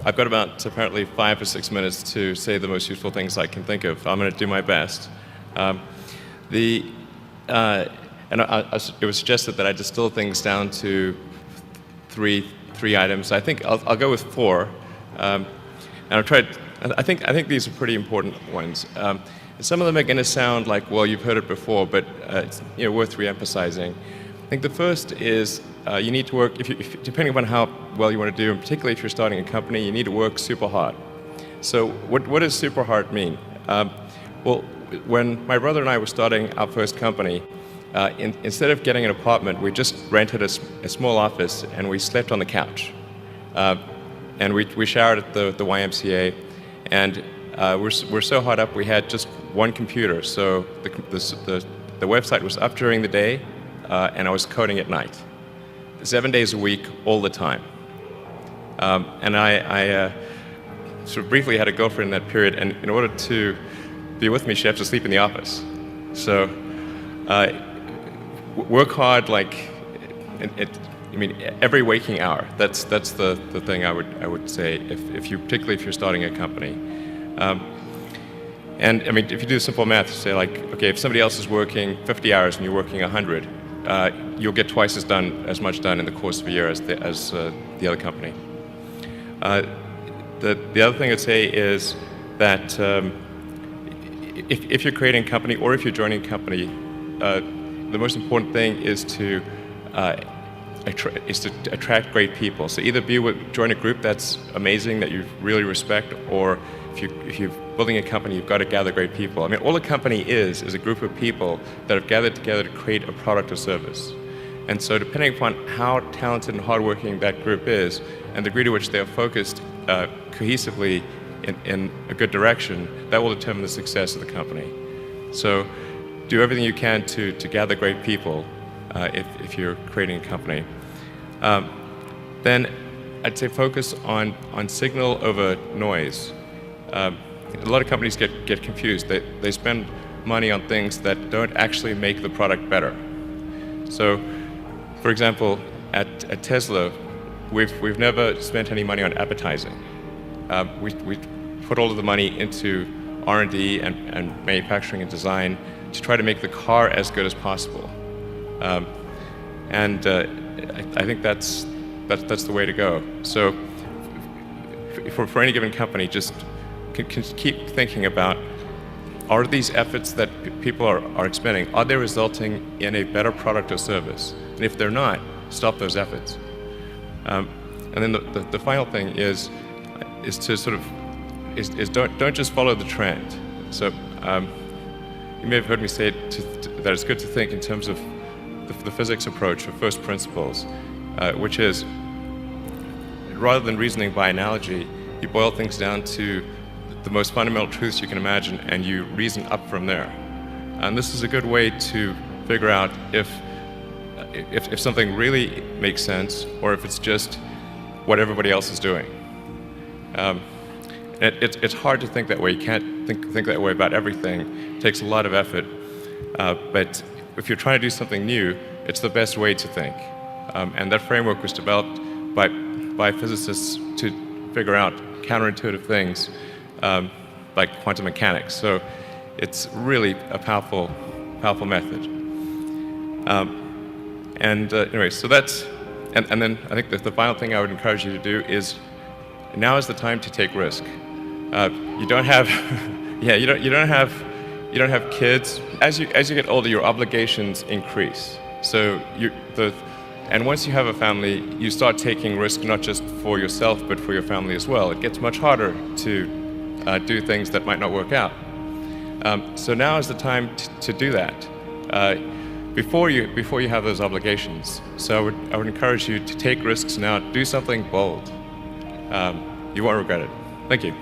I've got about apparently 5 or 6 minutes to say the most useful things I can think of. I'm going to do my best. Um, the and it was suggested that I distill things down to three items. I think I'll go with four, and I'll try. I think these are pretty important ones. Some of them are going to sound like, well, you've heard it before, but it's worth re-emphasizing. I think the first is you need to work, depending upon how well you want to do, and particularly if you're starting a company, you need to work super hard. So what does super hard mean? Well, when my brother and I were starting our first company, instead of getting an apartment, we just rented a small office and we slept on the couch. And we showered at the YMCA, and we're so hot up we had just one computer. So the website was up during the day, and I was coding at night, 7 days a week, all the time. And I sort of briefly had a girlfriend in that period, and in order to be with me, she had to sleep in the office. So work hard, like every waking hour. That's the thing I would say particularly if you're starting a company. And I mean, if you do simple math, say like, okay, if somebody else is working 50 hours and you're working 100, you'll get twice as much done in the course of a year as the other company. The other thing I'd say is that if you're creating a company or if you're joining a company, the most important thing is to attract great people. So either join a group that's amazing, that you really respect, or if you're building a company, you've got to gather great people. I mean, all a company is a group of people that have gathered together to create a product or service. And so depending upon how talented and hardworking that group is, and the degree to which they are focused cohesively in a good direction, that will determine the success of the company. So do everything you can to gather great people if you're creating a company. Then I'd say focus on signal over noise. A lot of companies get confused. They spend money on things that don't actually make the product better. So, for example, at Tesla, we've never spent any money on advertising. We put all of the money into R&D and manufacturing and design to try to make the car as good as possible. And I think that's the way to go. So for any given company, just can keep thinking about, are these efforts that people are expending, are they resulting in a better product or service? And if they're not, stop those efforts. And then the final thing is to sort of don't just follow the trend. So you may have heard me say that it's good to think in terms of the physics approach of first principles, which is, rather than reasoning by analogy, you boil things down to the most fundamental truths you can imagine, and you reason up from there. And this is a good way to figure out if something really makes sense, or if it's just what everybody else is doing. It's hard to think that way. You can't think that way about everything. It takes a lot of effort. But if you're trying to do something new, it's the best way to think. And that framework was developed by physicists to figure out counterintuitive things like quantum mechanics. So it's really a powerful method. Anyway, so that's, and then I think that the final thing I would encourage you to do is, now is the time to take risk. You don't have, you don't have kids. As you get older, your obligations increase. So and once you have a family, you start taking risk not just for yourself but for your family as well. It gets much harder to do things that might not work out. So now is the time to do that before you have those obligations. So I would encourage you to take risks now. Do something bold. You won't regret it. Thank you.